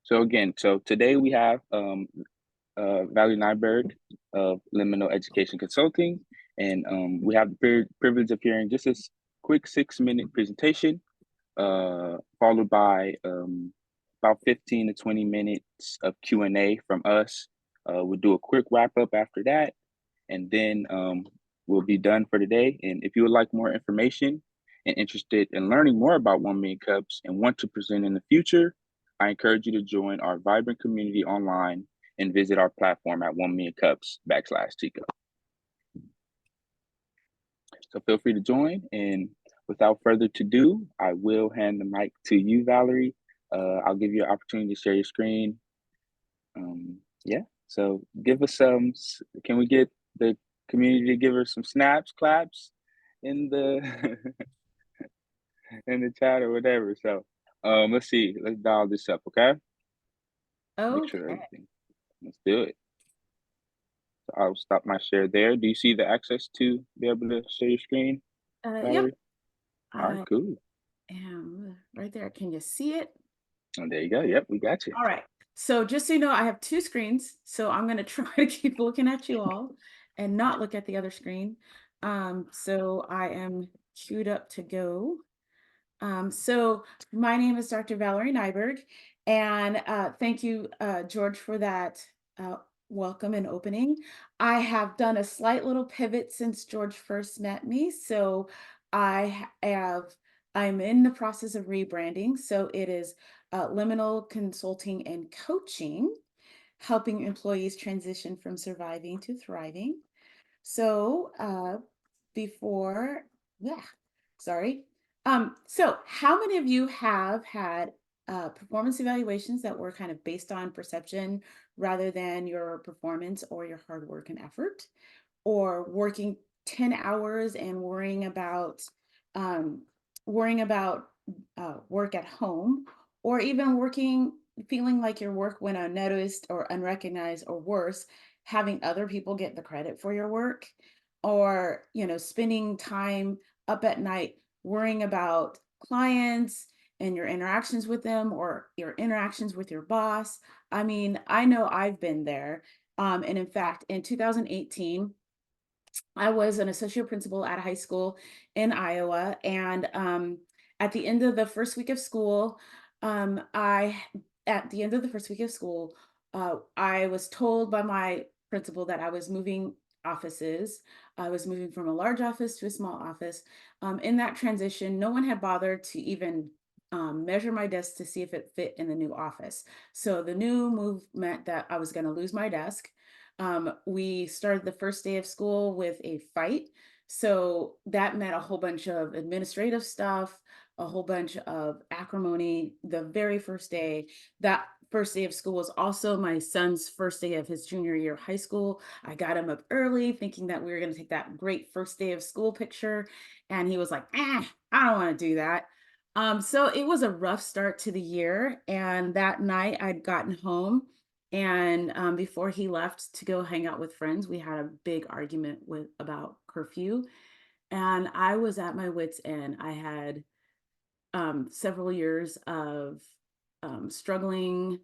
So again, so today we have Valerie Nyberg of Liminal Education Consulting, and we have the privilege of hearing just a quick 6-minute presentation, followed by about 15 to 20 minutes of Q&A from us. We'll do a quick wrap up after that, and then we'll be done for today. And if you would like more information and interested in learning more about 1 Million Cups and want to present in the future, I encourage you to join our vibrant community online and visit our platform at 1 Million Cups /Chico. So feel free to join. And without further ado, I will hand the mic to you, Valerie. I'll give you an opportunity to share your screen. Yeah, so give us some, can we get the community to give her some snaps, claps in the in the chat or whatever. So let's see, let's dial this up, okay? Make sure Okay. everything. Let's do it. So I'll stop my share there. Do you see the access to be able to share your screen, Yep, Valerie? All right, I cool. am right there. Can you see it? Oh, there you go. Yep, we got you. All right. So just so you know, I have two screens. So I'm going to try to keep looking at you all and not look at the other screen. So I am queued up to go. So my name is Dr. Valerie Nyberg, and thank you, George, for that welcome and opening. I have done a slight little pivot since George first met me. So I'm in the process of rebranding. So it is Liminal Consulting and Coaching, helping employees transition from surviving to thriving. So before, yeah, sorry. So how many of you have had performance evaluations that were kind of based on perception rather than your performance or your hard work and effort, or working 10 hours and um, worrying about work at home, or even feeling like your work went unnoticed or unrecognized, or worse, having other people get the credit for your work, or spending time up at night worrying about clients and your interactions with them or your interactions with your boss. I mean, I know I've been there. And in fact, in 2018, I was an associate principal at a high school in Iowa. And at the end of the first week of school, I, at the end of the first week of school, I was told by my principal that I was moving offices. I was moving from a large office to a small office. In that transition, no one had bothered to even measure my desk to see if it fit in the new office. So the new move meant that I was going to lose my desk. We started the first day of school with a fight. So that meant a whole bunch of administrative stuff, a whole bunch of acrimony the very first day. That first day of school was also my son's first day of his junior year of high school. I got him up early thinking that we were going to take that great first day of school picture. And he was like, I don't want to do that. So it was a rough start to the year. And that night I'd gotten home, and before he left to go hang out with friends, we had a big argument about curfew. And I was at my wit's end. I had several years of struggling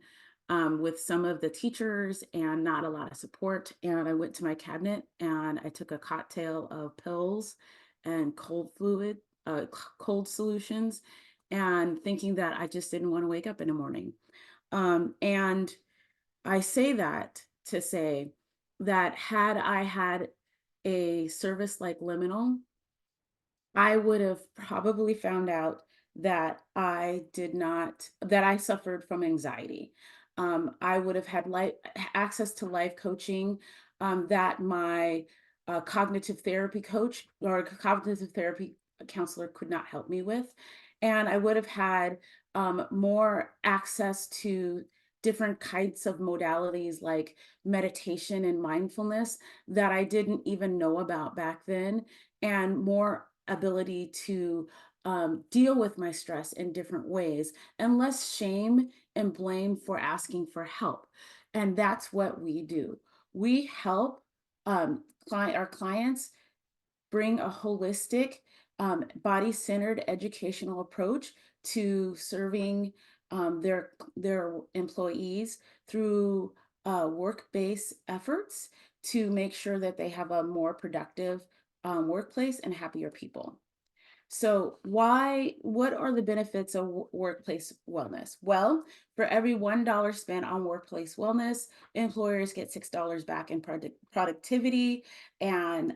with some of the teachers and not a lot of support. And I went to my cabinet and I took a cocktail of pills and cold solutions, and thinking that I just didn't want to wake up in the morning. And I say that to say that had I had a service like Liminal, I would have probably found out that that I suffered from anxiety. I would have had access to life coaching that my cognitive therapy coach or cognitive therapy counselor could not help me with. And I would have had more access to different kinds of modalities like meditation and mindfulness that I didn't even know about back then, and more ability to deal with my stress in different ways, and less shame and blame for asking for help. And that's what we do. We help our clients bring a holistic, body centered educational approach to serving their employees through work-based efforts to make sure that they have a more productive workplace and happier people. So what are the benefits of workplace wellness? Well, for every $1 spent on workplace wellness, employers get $6 back in productivity, and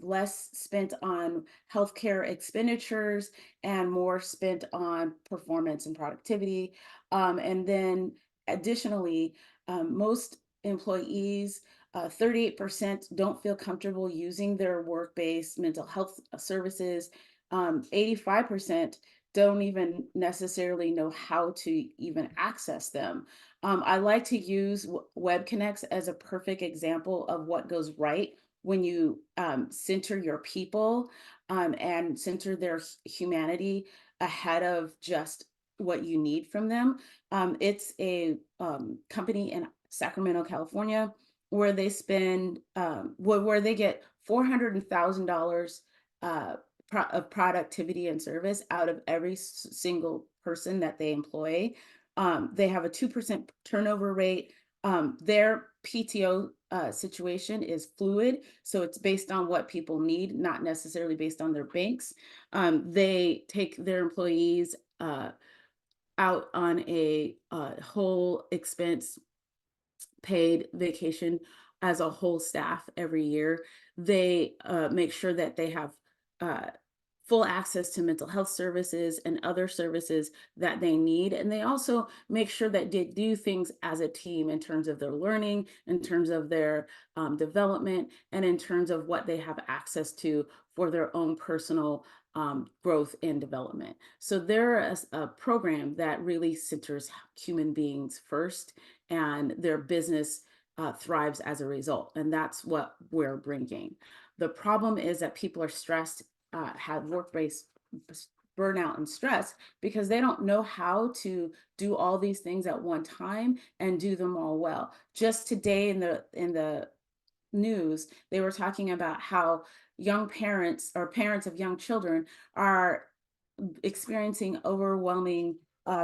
less spent on healthcare expenditures and more spent on performance and productivity. And then additionally, most employees, 38% don't feel comfortable using their work-based mental health services. 85% don't even necessarily know how to even access them. I like to use Web Connects as a perfect example of what goes right when you center your people and center their humanity ahead of just what you need from them. It's a company in Sacramento, California, where they spend where they get $400,000 of productivity and service out of every single person that they employ. They have a 2% turnover rate. Their PTO situation is fluid, so it's based on what people need, not necessarily based on their banks. They take their employees out on a whole expense paid vacation as a whole staff every year. They make sure that they have uh, full access to mental health services and other services that they need. And they also make sure that they do things as a team in terms of their learning, in terms of their development, and in terms of what they have access to for their own personal growth and development. So they're a program that really centers human beings first, and their business thrives as a result. And that's what we're bringing. The problem is that people are stressed, have work-based burnout and stress because they don't know how to do all these things at one time and do them all well. Just today in the news, they were talking about how young parents or parents of young children are experiencing overwhelming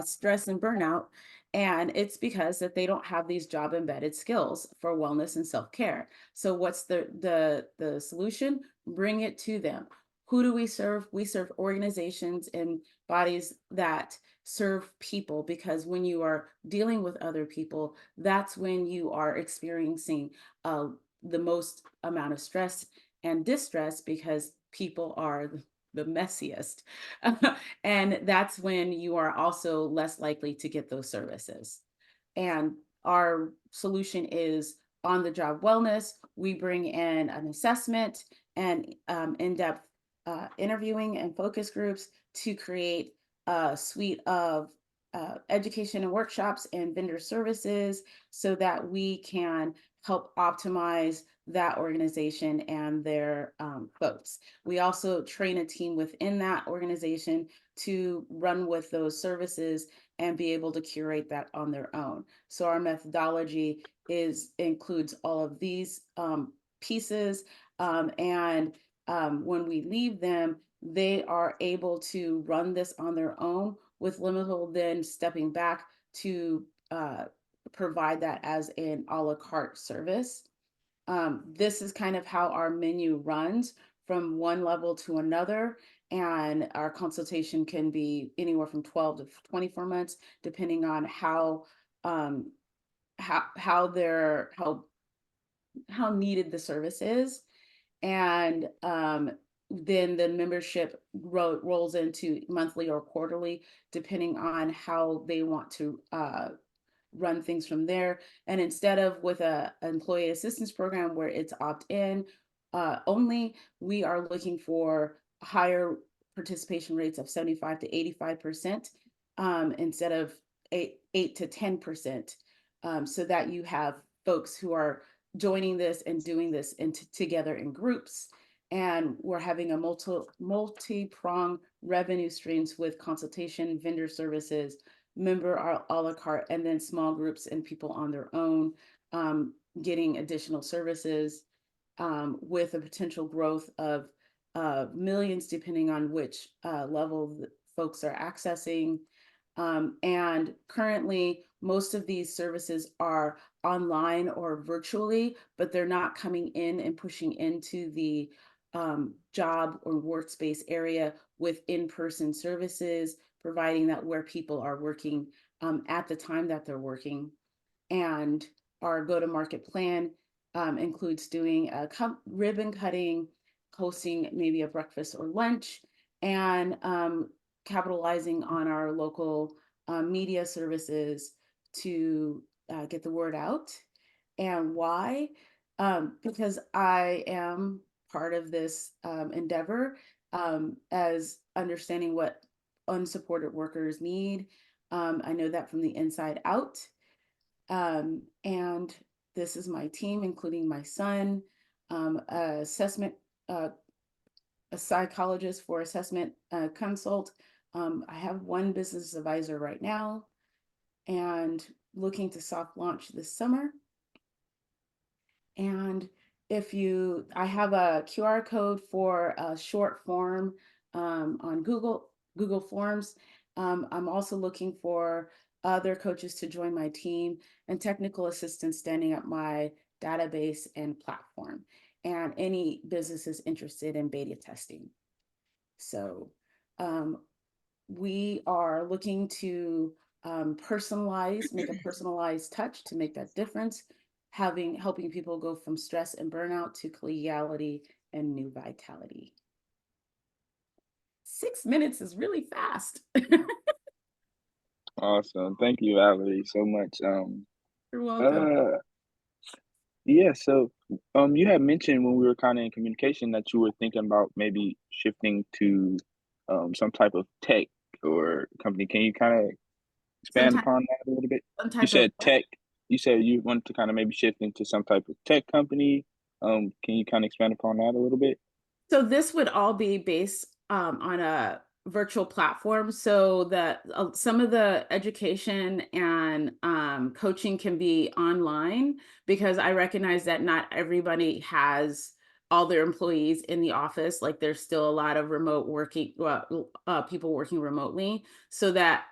stress and burnout, and it's because that they don't have these job embedded skills for wellness and self-care. So what's the solution? Bring it to them. Who do we serve? We serve organizations and bodies that serve people, because when you are dealing with other people, that's when you are experiencing the most amount of stress and distress, because people are the messiest. And that's when you are also less likely to get those services. And our solution is on the job wellness. We bring in an assessment and in-depth interviewing and focus groups to create a suite of education and workshops and vendor services so that we can help optimize that organization and their folks. We also train a team within that organization to run with those services and be able to curate that on their own. So our methodology includes all of these pieces, and when we leave them, they are able to run this on their own with Liminal then stepping back to provide that as an a la carte service. This is kind of how our menu runs from one level to another. And our consultation can be anywhere from 12 to 24 months, depending on um, how needed the service is. And then the membership rolls into monthly or quarterly, depending on how they want to run things from there. And instead of with a employee assistance program where it's opt-in only, we are looking for higher participation rates of 75 to 85%, instead of 8 to 10%, so that you have folks who are joining this and doing this together in groups. And we're having a multi-pronged revenue streams with consultation, vendor services, member a la carte, and then small groups and people on their own getting additional services, with a potential growth of millions depending on which level folks are accessing. And currently, most of these services are online or virtually, but they're not coming in and pushing into the job or workspace area with in-person services, providing that where people are working at the time that they're working. And our go-to-market plan includes doing a ribbon cutting, hosting maybe a breakfast or lunch, and capitalizing on our local media services to get the word out. And why? Because I am part of this endeavor as understanding what unsupported workers need. I know that from the inside out. And this is my team, including my son, assessment, a psychologist for assessment consult. I have one business advisor right now and looking to soft launch this summer. And I have a QR code for a short form on Google Forms. I'm also looking for other coaches to join my team and technical assistants standing up my database and platform, and any businesses interested in beta testing. So we are looking to make a personalized touch to make that difference, helping people go from stress and burnout to collegiality and new vitality. 6 minutes is really fast. Awesome. Thank you, Valerie, so much. You're welcome. Uh, yeah, so you had mentioned when we were kind of in communication that you were thinking about maybe shifting to some type of tech or company. Can you kind of Some expand type, upon that a little bit? some You type of said tech. You said you wanted to kind of maybe shift into some type of tech company. Can you kind of expand upon that a little bit? So this would all be based on a virtual platform, so that some of the education and coaching can be online, because I recognize that not everybody has all their employees in the office. Like there's still a lot of remote working, people working remotely, so that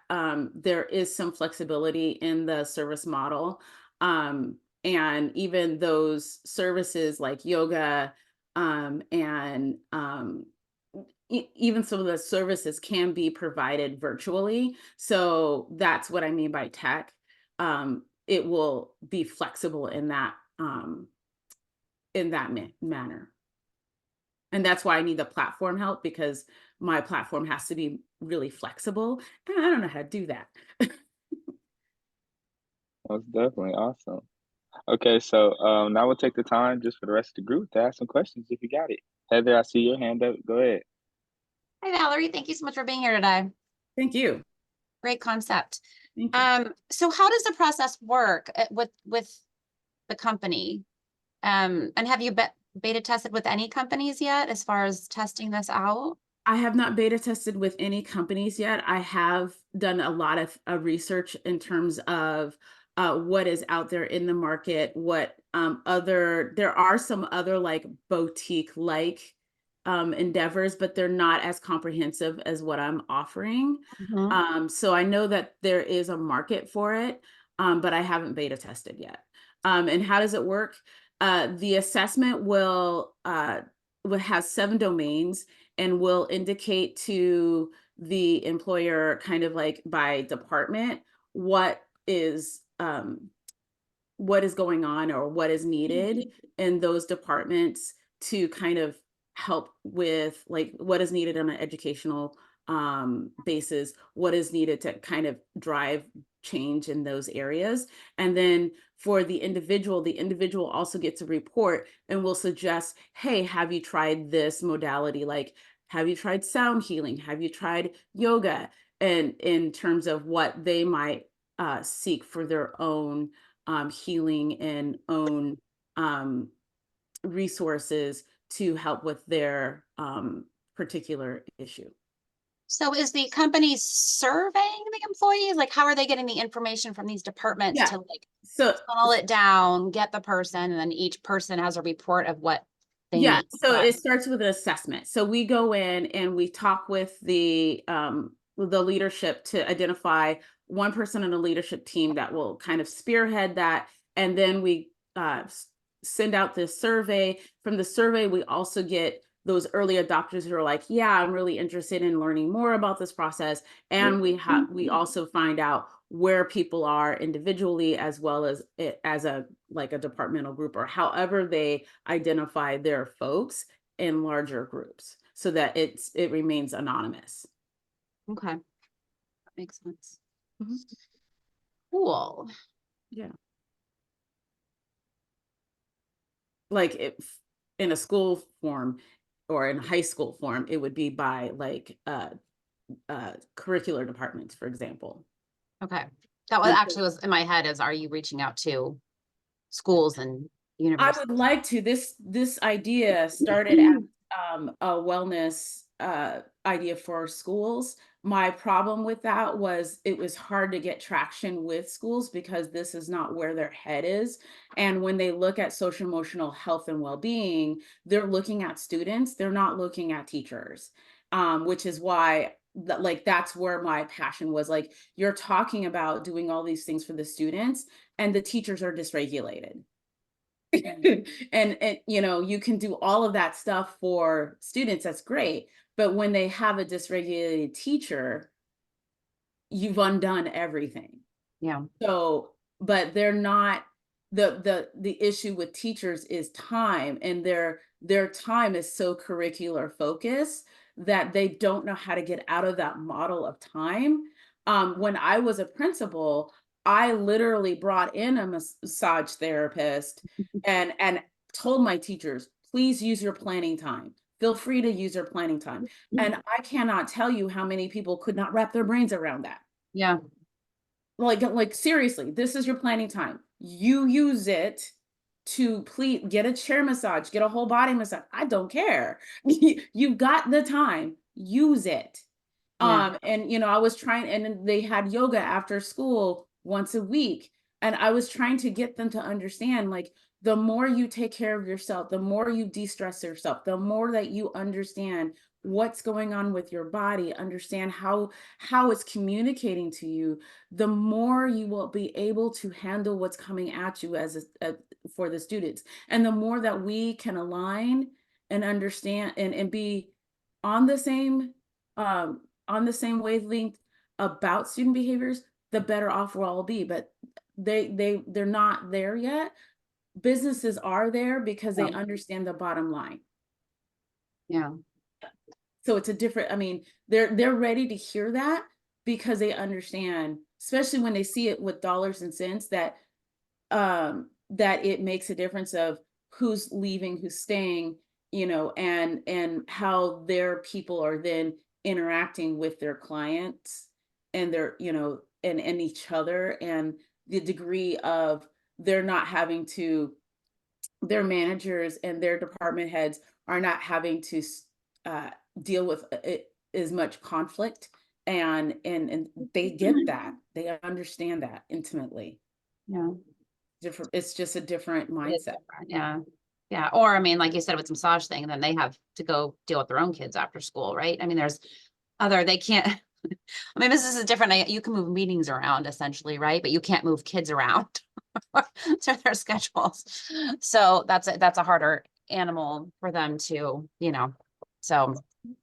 there is some flexibility in the service model. And even those services like yoga and even some of the services can be provided virtually. So that's what I mean by tech. It will be flexible in that manner. And that's why I need the platform help, because my platform has to be really flexible. And I don't know how to do that. That's definitely awesome. Okay, so now we'll take the time just for the rest of the group to ask some questions if you got it. Heather, I see your hand up. Go ahead. Hi, Valerie. Thank you so much for being here today. Thank you. Great concept. Thank you. So how does the process work with the company? And have you beta tested with any companies yet as far as testing this out? I have not beta tested with any companies yet. I have done a lot of research in terms of what is out there in the market, what there are some other like boutique like endeavors, but they're not as comprehensive as what I'm offering. So I know that there is a market for it, but I haven't beta tested yet. And how does it work? The assessment will has 7 domains and will indicate to the employer, kind of like by department, what is going on or what is needed in those departments, to kind of help with like what is needed on an educational basis, what is needed to kind of drive change in those areas. And then for the individual also gets a report and will suggest, hey, have you tried this modality? Like, have you tried sound healing? Have you tried yoga? And in terms of what they might seek for their own healing and own resources to help with their particular issue. So is the company surveying the employees? Like, how are they getting the information from these departments to like funnel it down, get the person, and then each person has a report of what they need? So it starts with an assessment. So we go in and we talk with the the leadership to identify one person in a leadership team that will kind of spearhead that. And then we send out this survey. From the survey, we also get those early adopters who are like, yeah, I'm really interested in learning more about this process. And we also find out where people are individually, as well as a departmental group, or however they identify their folks in larger groups, so that it remains anonymous. Okay. That makes sense. Mm-hmm. Cool. Yeah. Like if in a school form or in high school form, it would be by like curricular departments, for example. Okay. That was actually was in my head is, are you reaching out to schools and universities? I would like to. This idea started as a wellness idea for schools. My problem with that was it was hard to get traction with schools because this is not where their head is. And when they look at social emotional health and well-being, they're looking at students, they're not looking at teachers, which is why that's where my passion was. Like, you're talking about doing all these things for the students and the teachers are dysregulated. and you can do all of that stuff for students, that's great, but when they have a dysregulated teacher, you've undone everything. Yeah. So, but they're not, the issue with teachers is time, and their time is so curricular focused that they don't know how to get out of that model of time. When I was a principal, I literally brought in a massage therapist and told my teachers, please use your planning time. Feel free to use your planning time. And I cannot tell you how many people could not wrap their brains around that. Yeah. Like seriously, this is your planning time. You use it to please get a chair massage, get a whole body massage. I don't care. You've got the time, use it. Yeah. And I was trying, and they had yoga after school once a week. And I was trying to get them to understand, like, the more you take care of yourself, the more you de-stress yourself, the more that you understand what's going on with your body, understand how it's communicating to you, the more you will be able to handle what's coming at you for the students. And the more that we can align and understand and be on the same wavelength about student behaviors, the better off we'll all be. But they're not there yet. Businesses are there because they understand the bottom line. Yeah. So it's a different, I mean, they're ready to hear that because they understand, especially when they see it with dollars and cents, that it makes a difference of who's leaving, who's staying, and how their people are then interacting with their clients and their, and each other, and the degree of they're not having to, their managers and their department heads are not having to deal with as much conflict, and they get that, they understand that intimately. Yeah. It's just a different mindset. Yeah. Yeah. Or, I mean, like you said, with the massage thing, then they have to go deal with their own kids after school, right? I mean, they can't, I mean, this is different. You can move meetings around essentially, right? But you can't move kids around to their schedules. So that's a harder animal for them to, so.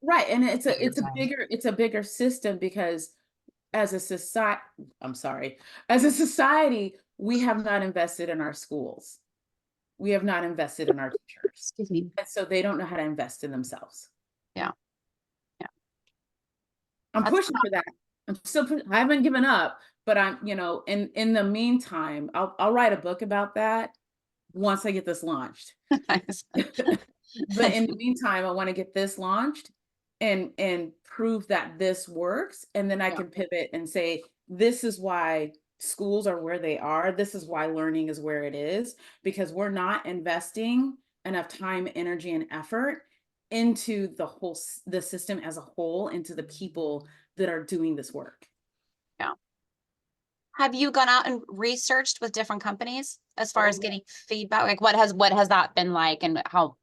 Right. And it's a bigger system, because as a society, we have not invested in our schools. We have not invested in our teachers. Excuse me. And so they don't know how to invest in themselves. Yeah. Yeah. I'm pushing for that. I haven't given up, but I'm, in the meantime, I'll write a book about that once I get this launched. But in the meantime, I want to get this launched and prove that this works. And then I can pivot and say, this is why schools are where they are. This is why learning is where it is, because we're not investing enough time, energy, and effort into the system as a whole, into the people that are doing this work. Yeah. Have you gone out and researched with different companies as far as getting feedback? Like, what has that been like, and how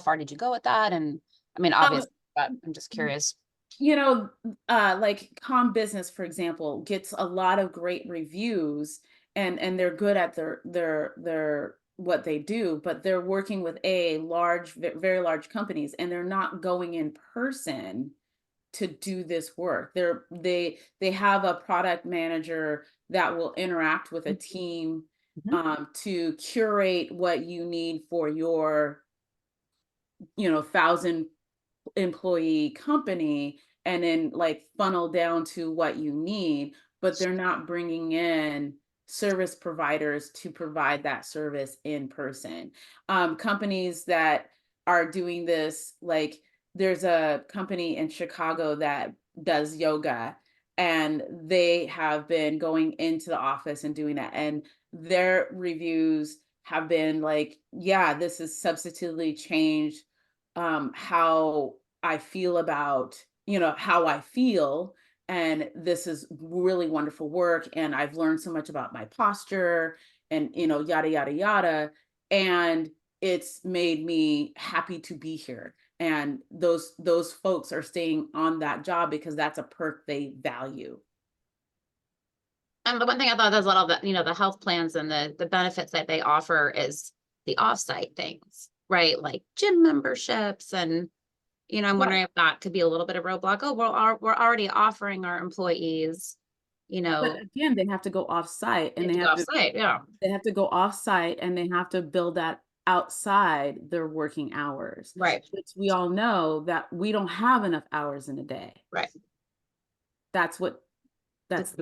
far did you go with that? And I mean, obviously, but I'm just curious. you know, like Com Business, for example, gets a lot of great reviews, and they're good at their what they do, but they're working with very large companies, and they're not going in person to do this work. They have a product manager that will interact with a team to curate what you need for your 1,000 employee company, and then like funnel down to what you need, but they're not bringing in service providers to provide that service in person. Companies that are doing this, like there's a company in Chicago that does yoga, and they have been going into the office and doing that, and their reviews have been like, yeah, this has substantively changed how I feel about, how I feel. And this is really wonderful work. And I've learned so much about my posture and, yada, yada, yada. And it's made me happy to be here. And those folks are staying on that job because that's a perk they value. And the one thing I thought was a lot of the, the health plans and the benefits that they offer is the offsite things, right? Like gym memberships and, I'm wondering if that could be a little bit of roadblock. Oh, we're already offering our employees, But again, they have to go off site, and they have to go off site. Yeah. They have to go off site, and they have to build that outside their working hours. Right. Which we all know that we don't have enough hours in a day. Right. That's right. That's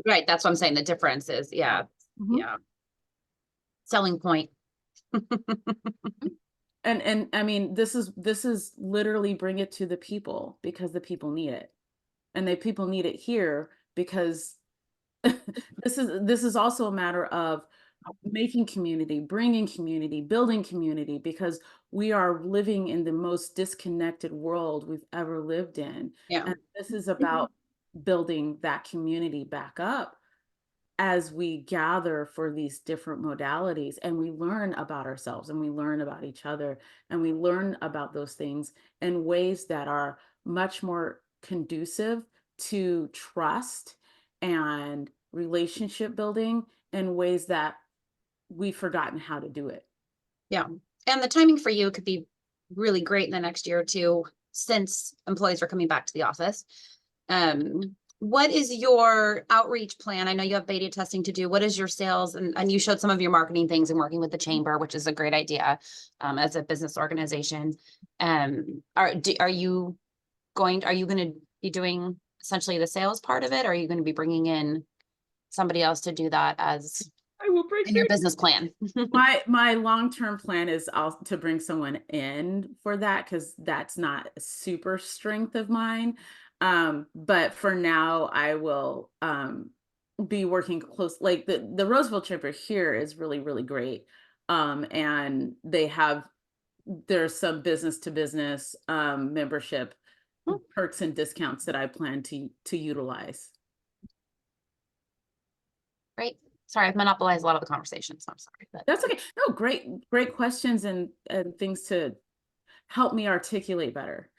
what I'm saying. The difference is, yeah. Yeah. Selling point. And I mean, this is literally bring it to the people because the people need it. And the people need it here because this is also a matter of making community, bringing community, building community, because we are living in the most disconnected world we've ever lived in. Yeah. And this is about building that community back up as we gather for these different modalities, and we learn about ourselves, and we learn about each other, and we learn about those things in ways that are much more conducive to trust and relationship building in ways that we've forgotten how to do it. Yeah. And the timing for you could be really great in the next year or two, since employees are coming back to the office. What is your outreach plan? I know you have beta testing to do. What is your sales? And you showed some of your marketing things and working with the chamber, which is a great idea as a business organization. Are you going to be doing essentially the sales part of it? Or are you going to be bringing in somebody else to do that as in your business plan? My long-term plan is to bring someone in for that, because that's not a super strength of mine. But for now, I will be working close. Like the Roseville Chamber here is really, really great. And there's some business to business membership perks and discounts that I plan to utilize. Great. Sorry, I've monopolized a lot of the conversation, so I'm sorry. But that's okay. No, great questions and things to help me articulate better.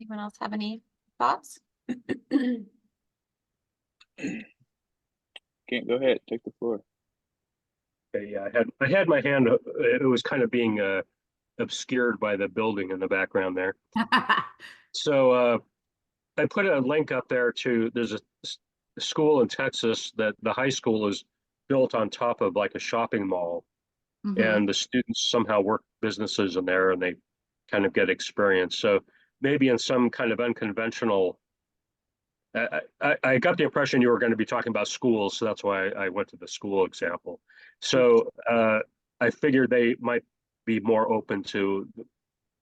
Anyone else have any thoughts? Can't go ahead, take the floor. Okay, yeah, I had my hand. It was kind of being obscured by the building in the background there. So I put a link up there to, there's a school in Texas that the high school is built on top of like a shopping mall. And the students somehow work businesses in there, and they kind of get experience. So maybe in some kind of unconventional, I got the impression you were going to be talking about schools, so that's why I went to the school example. So I figured they might be more open to,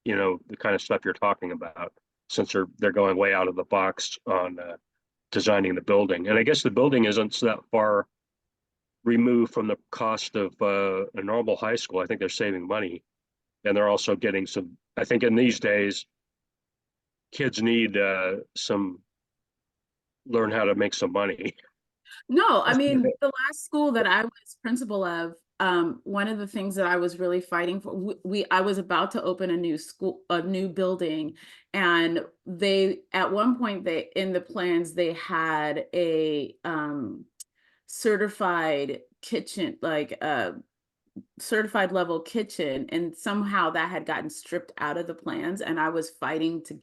the kind of stuff you're talking about, since they're going way out of the box on designing the building. And I guess the building isn't that far removed from the cost of a normal high school. I think they're saving money, and they're also getting some, I think in these days, kids need learn how to make some money. No, I mean, the last school that I was principal of, one of the things that I was really fighting for, I was about to open a new school, a new building, and at one point in the plans, they had a certified kitchen, like a certified level kitchen, and somehow that had gotten stripped out of the plans, and I was fighting to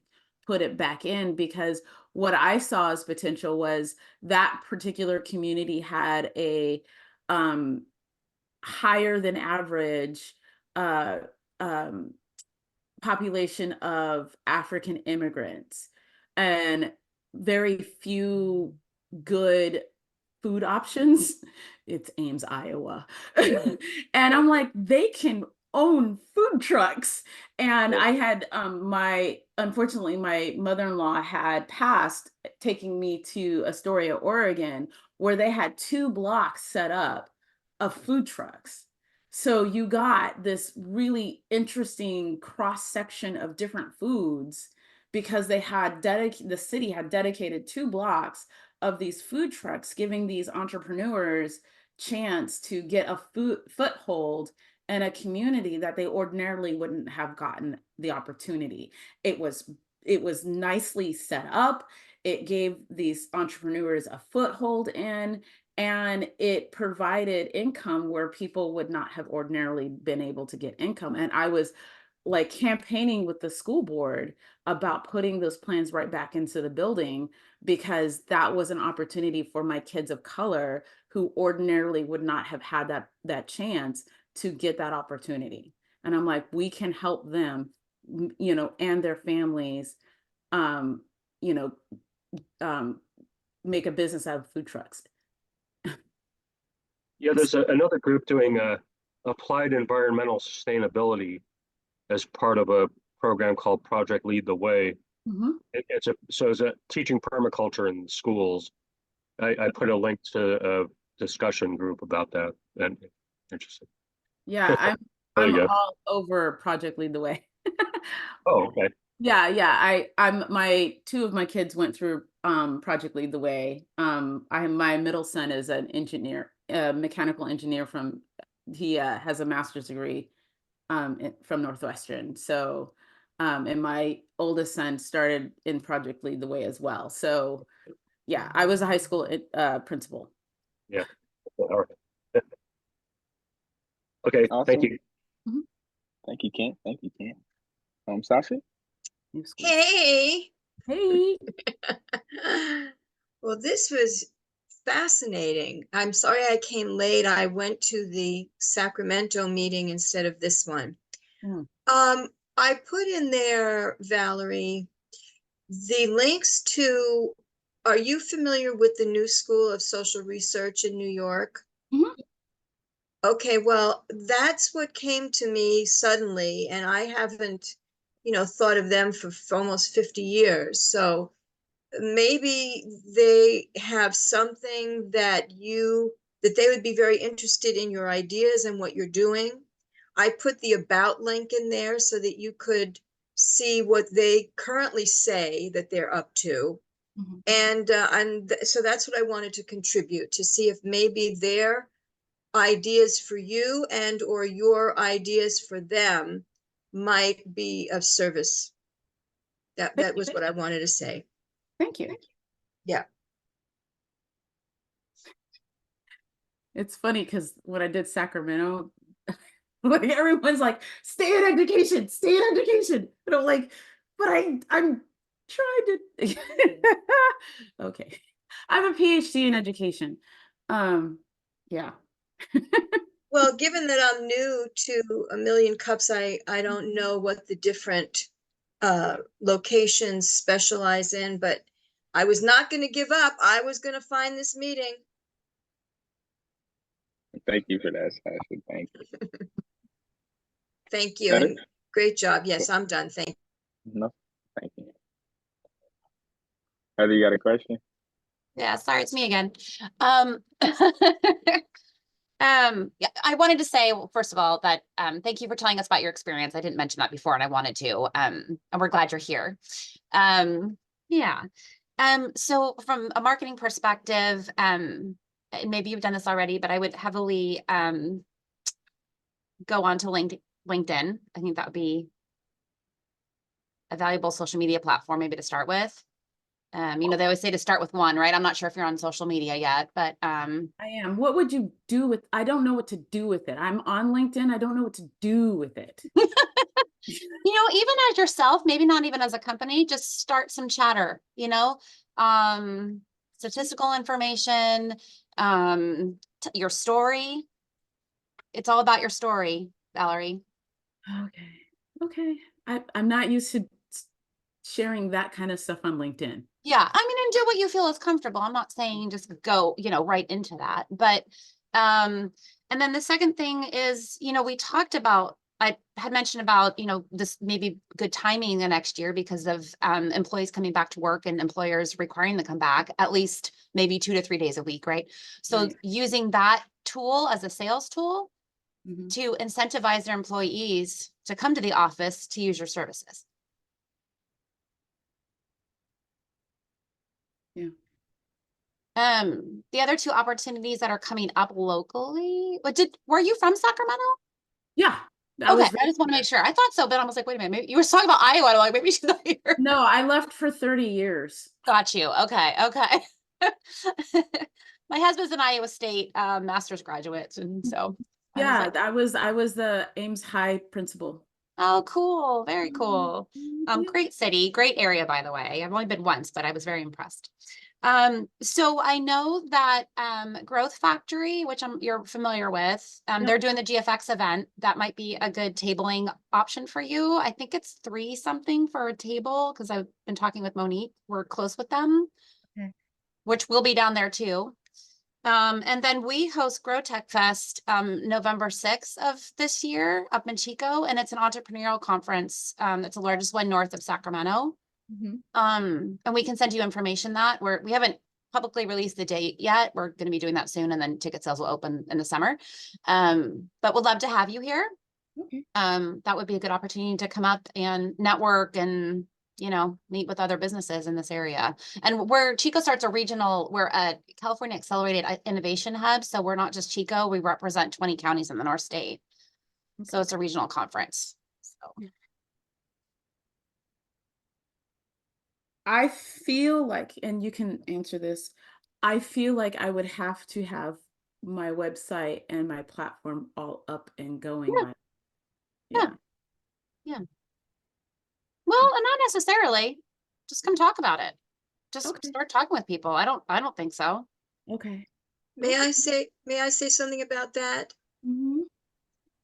put it back in, because what I saw as potential was that particular community had a higher than average uh, um, population of African immigrants, and very few good food options. It's Ames, Iowa. And I'm like, they can own food trucks. And I had unfortunately, my mother-in-law had passed, taking me to Astoria, Oregon, where they had 2 blocks set up of food trucks. So you got this really interesting cross section of different foods, because they had the city had dedicated 2 blocks of these food trucks, giving these entrepreneurs chance to get a foothold in a community that they ordinarily wouldn't have gotten the opportunity. It was nicely set up. It gave these entrepreneurs a foothold in, and it provided income where people would not have ordinarily been able to get income. And I was like campaigning with the school board about putting those plans right back into the building, because that was an opportunity for my kids of color who ordinarily would not have had that chance to get that opportunity. And I'm like, we can help them, and their families, you know, make a business out of food trucks. Yeah, there's another group doing applied environmental sustainability as part of a program called Project Lead the Way. Mm-hmm. It's teaching permaculture in schools. I put a link to a discussion group about that. And interesting. Yeah, I'm all over Project Lead the Way. Oh, okay. Yeah. I'm 2 of my kids went through Project Lead the Way. My middle son is an engineer, a mechanical engineer he has a master's degree from Northwestern. So and my oldest son started in Project Lead the Way as well. So yeah, I was a high school principal. Yeah. All right. Okay. Awesome. Thank you. Mm-hmm. Thank you, Kent. Thank you, Kent. Sasha? Hey. Hey. Well, this was fascinating. I'm sorry I came late. I went to the Sacramento meeting instead of this one. Mm. I put in there, Valerie, the links to, are you familiar with the New School of Social Research in New York? Mm-hmm. Okay, well, that's what came to me suddenly, and I haven't, thought of them for almost 50 years. So maybe they have something that they would be very interested in your ideas and what you're doing. I put the about link in there so that you could see what they currently say that they're up to. Mm-hmm. And so that's what I wanted to contribute, to see if maybe their ideas for you and or your ideas for them might be of service. That was what I wanted to say. Thank you. Yeah. It's funny because when I did Sacramento, like everyone's like, stay in education, stay in education. And I'm like, but I'm trying to okay. I have a PhD in education. Yeah. Well, given that I'm new to A Million Cups, I don't know what the different locations specialize in, but I was not going to give up. I was going to find this meeting. Thank you for that, Sasha. Thank you. Thank you. And great job. Yes, I'm done. Thank you. No, thank you. Heather, you got a question? Yeah, sorry, it's me again. Yeah, I wanted to say, well, first of all, that thank you for telling us about your experience. I didn't mention that before, and I wanted to. And we're glad you're here. Yeah. So from a marketing perspective, and maybe you've done this already, but I would heavily go on to LinkedIn. I think that would be a valuable social media platform maybe to start with. You know, they always say to start with one, right? I'm not sure if you're on social media yet, but I am. What would you do with, I don't know what to do with it. I'm on LinkedIn. I don't know what to do with it. you know, even as yourself, maybe not even as a company, just start some chatter, you know, statistical information, your story. It's all about your story, Valerie. Okay. Okay. I'm not used to sharing that kind of stuff on LinkedIn. Yeah. I mean, and do what you feel is comfortable. I'm not saying just go, you know, right into that, but, and then the second thing is, you know, we talked about, I had mentioned about, you know, this maybe good timing the next year because of employees coming back to work and employers requiring them to come back at least maybe 2 to 3 days a week, right? So Right. using that tool as a sales tool Mhm. to incentivize their employees to come to the office to use your services. Yeah. The other two opportunities that are coming up locally, but were you from Sacramento? Yeah. Okay, I just want to make sure. I thought so, but I was like, wait a minute, maybe you were talking about Iowa. I'm like, maybe she's not here. No, I left for 30 years. Got you. Okay, okay. My husband's an Iowa State master's graduate, and so Yeah, I was the Ames High principal. oh, cool. Very cool. Yeah. Great city, great area, by the way. I've only been once, but I was very impressed. So I know that Growth Factory, which you're familiar with, Yep. they're doing the GFX event. That might be a good tabling option for you. I think it's 3 something for a table because I've been talking with Monique. We're close with them, Okay. which will be down there too. And then we host Grow Tech Fest November 6th of this year up in Chico, and it's an entrepreneurial conference. It's the largest one north of Sacramento. Mhm. And we can send you information that we haven't publicly released the date yet. We're going to be doing that soon, and then ticket sales will open in the summer. But we'd love to have you here. Okay. That would be a good opportunity to come up and network and, you know, meet with other businesses in this area. And Chico starts we're a California Accelerated Innovation Hub. So we're not just Chico, we represent 20 counties in the North State. Okay. So it's a regional conference. So I feel like, and you can answer this, I feel like I would have to have my website and my platform all up and going yeah, by. yeah, yeah. Well, and not necessarily. Just come talk about it. Just Okay. start talking with people. I don't think so. Okay. May I say something about that? Mm-hmm.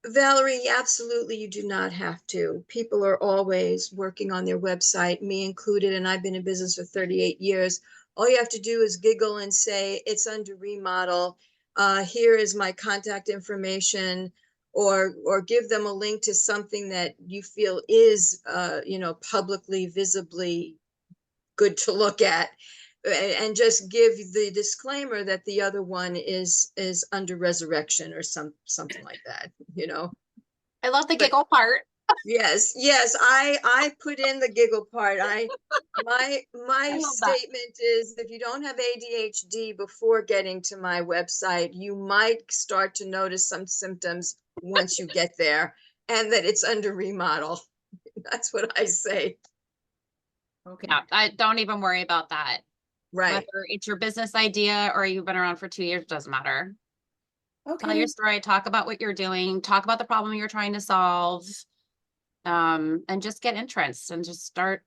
Valerie, absolutely, you do not have to. People are always working on their website, me included, and I've been in business for 38 years. All you have to do is giggle and say, it's under remodel. Here is my contact information, or give them a link to something that you feel is, publicly, visibly good to look at. And just give the disclaimer that the other one is under resurrection or something like that, you know. I love the But giggle part. yes, I put in the giggle part. My I love that. statement is, if you don't have ADHD before getting to my website, you might start to notice some symptoms once you get there, and that it's under remodel. That's what I say. Okay. Yeah, I don't even worry about that. Right. Whether it's your business idea or you've been around for 2 years, doesn't matter. Tell Okay. your story, talk about what you're doing, talk about the problem you're trying to solve, and just get interest and just start.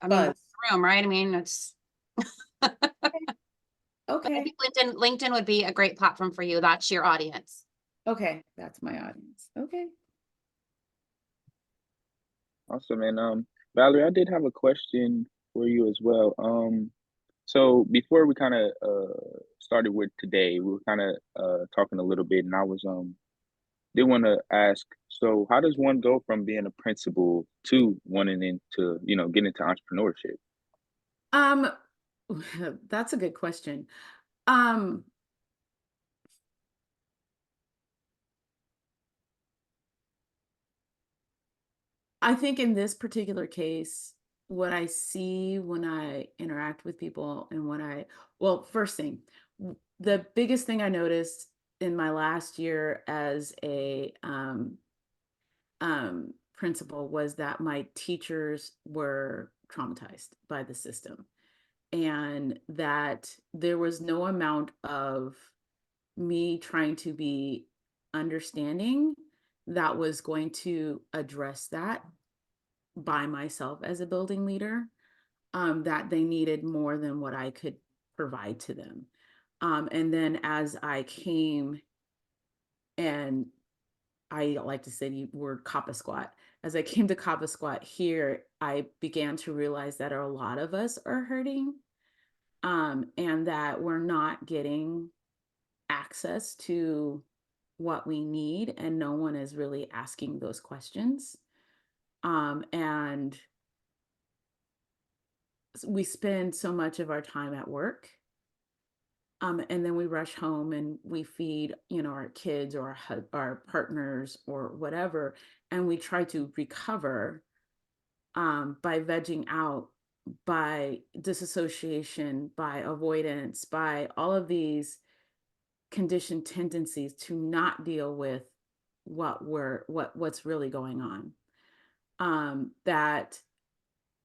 I mean, Buzz. what's the room, right? I mean, it's. But I Okay. think LinkedIn would be a great platform for you. That's your audience. Okay. That's my audience. Okay. Awesome. And Valerie, I did have a question for you as well. So before we kind of started with today, we were kind of talking a little bit, and I was did want to ask, so how does one go from being a principal to wanting into, get into entrepreneurship? Um, that's a good question. Um, I think in this particular case, what I see when I interact with people and well, first thing, the biggest thing I noticed in my last year as a principal was that my teachers were traumatized by the system, and that there was no amount of me trying to be understanding that was going to address that by myself as a building leader, that they needed more than what I could provide to them. And then as I came, and I like to say the word Kappa Squat, as I came to Kappa Squat here, I began to realize that a lot of us are hurting, and that we're not getting access to what we need, and no one is really asking those questions. And we spend so much of our time at work, and then we rush home and we feed, our kids or our partners or whatever, and we try to recover by vegging out, by disassociation, by avoidance, by all of these conditioned tendencies to not deal with what's really going on. That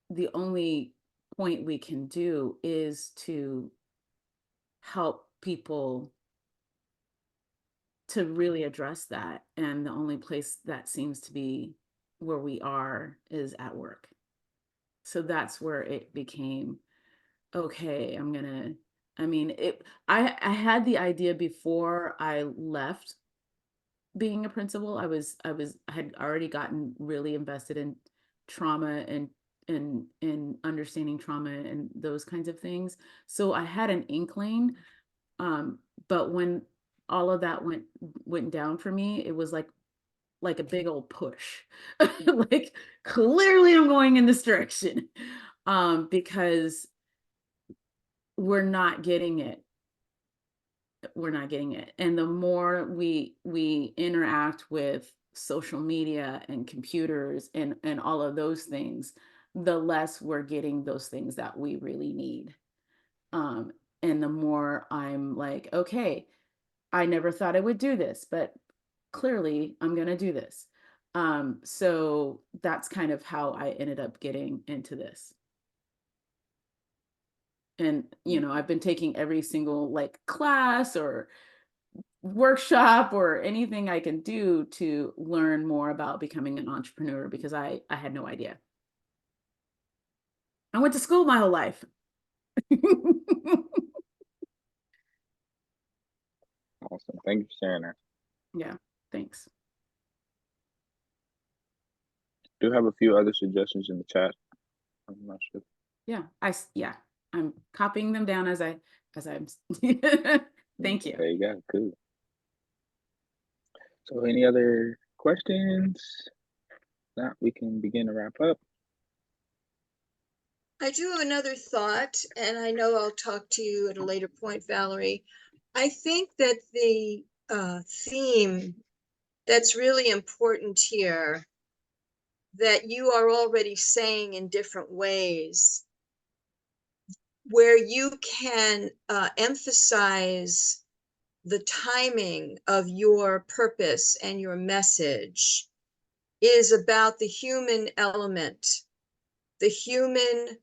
the only point we can do is to help people to really address that. And the only place that seems to be where we are is at work. So that's where it became, okay, I had the idea before I left being a principal. I had already gotten really invested in trauma and in understanding trauma and those kinds of things. So I had an inkling, but when all of that went down for me, it was like a big old push. Like, clearly I'm going in this direction, because we're not getting it. And the more we interact with social media and computers and all of those things, the less we're getting those things that we really need. And the more I'm like, okay, I never thought I would do this, but clearly I'm going to do this. So that's kind of how I ended up getting into this. And, I've been taking every single class or workshop or anything I can do to learn more about becoming an entrepreneur, because I had no idea. I went to school my whole life. Awesome. Thank you for sharing that. Yeah, thanks. Do have a few other suggestions in the chat. I'm not sure. Yeah, I'm copying them down as I'm thank you. There you go. Cool. So any other questions? That we can begin to wrap up. I do have another thought, and I know I'll talk to you at a later point, Valerie. I think that the theme that's really important here, that you are already saying in different ways, where you can emphasize the timing of your purpose and your message, is about the human element. The human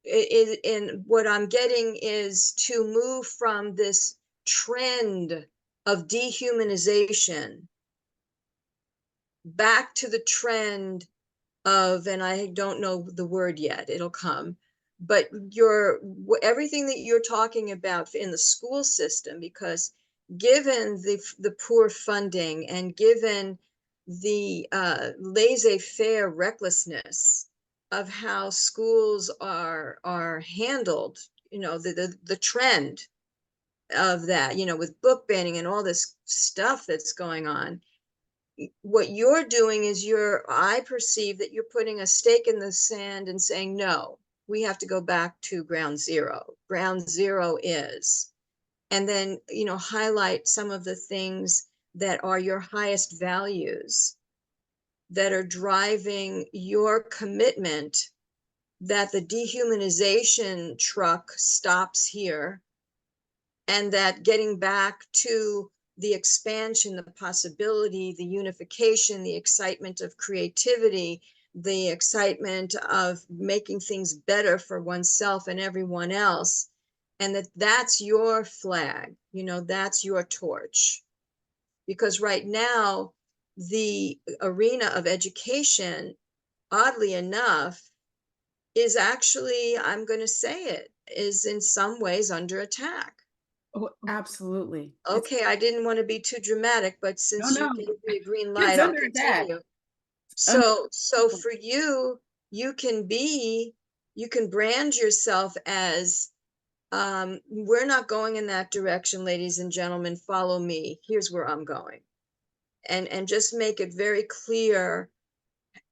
is, and what I'm getting is to move from this trend of dehumanization back to the trend of, and I don't know the word yet, it'll come, but everything that you're talking about in the school system, because given the poor funding and given the laissez-faire recklessness of how schools are handled, the trend of that, with book banning and all this stuff that's going on, what you're doing is I perceive that you're putting a stake in the sand and saying, no, we have to go back to ground zero. Ground zero is, and then, highlight some of the things that are your highest values that are driving your commitment, that the dehumanization truck stops here, and that getting back to the expansion, the possibility, the unification, the excitement of creativity, the excitement of making things better for oneself and everyone else. And that's your flag, you know, that's your torch. Because right now, the arena of education, oddly enough, is actually, I'm going to say it, is in some ways under attack. Oh, absolutely. Okay, I didn't want to be too dramatic, but since you gave me a green light, It's I'll under attack. continue. So for you, you can brand yourself as, we're not going in that direction, ladies and gentlemen, follow me. Here's where I'm going. And just make it very clear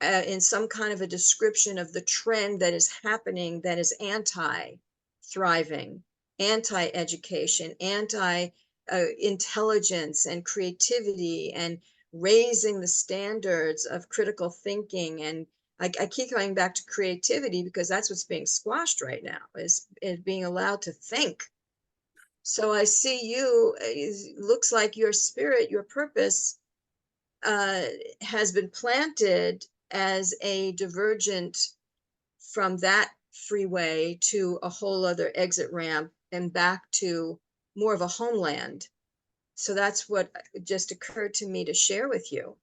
in some kind of a description of the trend that is happening that is anti-thriving, anti-education, anti-intelligence and creativity, and raising the standards of critical thinking. And I keep coming back to creativity because that's what's being squashed right now, is being allowed to think. So I see you, it looks like your spirit, your purpose has been planted as a divergent from that freeway to a whole other exit ramp and back to more of a homeland. So that's what just occurred to me to share with you.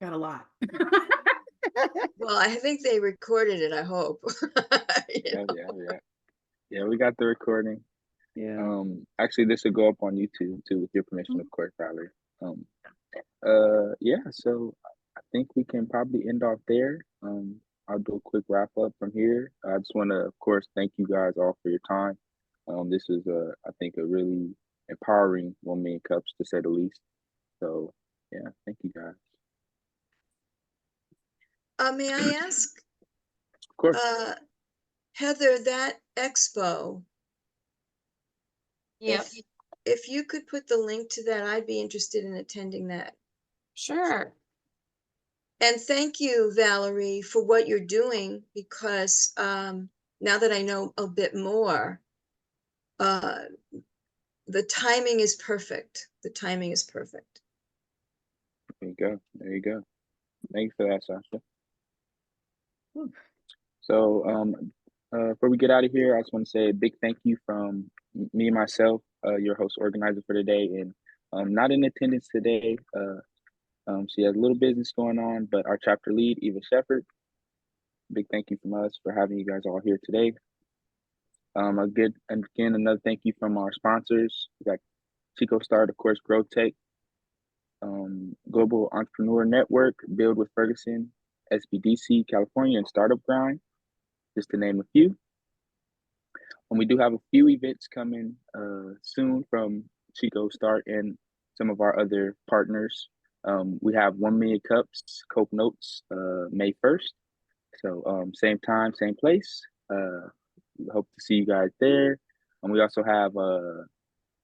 Got a lot. Well, I think they recorded it, I hope. Yeah, we got the recording. Yeah. Actually, this will go up on YouTube too, with your permission, of course, Valerie. Yeah, so I think we can probably end off there. I'll do a quick wrap up from here. I just want to, of course, thank you guys all for your time. This was I think a really empowering Million Cups, to say the least. So yeah, thank you guys. May I ask? Of course. Heather, that expo, Yep. if you could put the link to that, I'd be interested in attending that. Sure. And thank you, Valerie, for what you're doing, because now that I know a bit more, the timing is perfect. The timing is perfect. There you go. There you go. Thank you for that, Sasha. So before we get out of here, I just want to say a big thank you from me and myself, your host organizer for today, and not in attendance today. She has a little business going on, but our chapter lead, Eva Shepherd. Big thank you from us for having you guys all here today. Again, another thank you from our sponsors. We got Chico Start, of course, Growth Tech, Global Entrepreneur Network, Build with Ferguson, SBDC, California, and Startup Grind, just to name a few. And we do have a few events coming soon from Chico Start and some of our other partners. We have 1 Million Cups Cope Notes May 1st. So same time, same place. We hope to see you guys there. And we also have our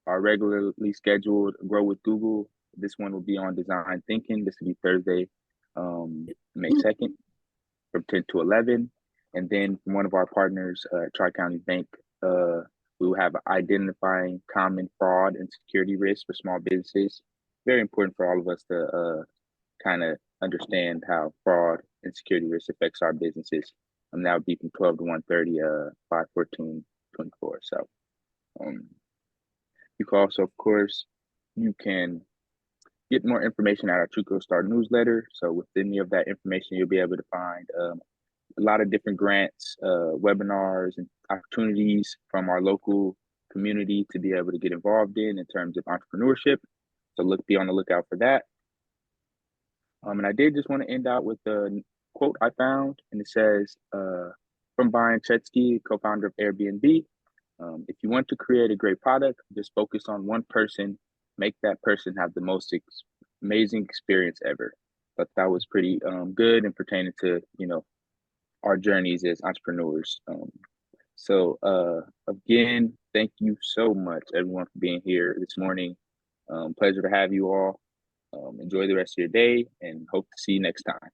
regularly scheduled Grow with Google. This one will be on design thinking. This will be Thursday, May 2nd from 10 to 11. And then from one of our partners, Tri-County Bank, we will have identifying common fraud and security risks for small businesses. Very important for all of us to kind of understand how fraud and security risk affects our businesses. And that would be from 12 to 1:30, 5/14/24. So you can also, of course, you can get more information at our Chico Start newsletter. So with any of that information, you'll be able to find a lot of different grants, webinars, and opportunities from our local community to be able to get involved in terms of entrepreneurship. So be on the lookout for that. And I did just want to end out with a quote I found, and it says from Brian Chesky, co-founder of Airbnb, if you want to create a great product, just focus on one person, make that person have the most amazing experience ever. But that was pretty good and pertaining to, our journeys as entrepreneurs. So again, thank you so much, everyone, for being here this morning. Pleasure to have you all. Enjoy the rest of your day and hope to see you next time.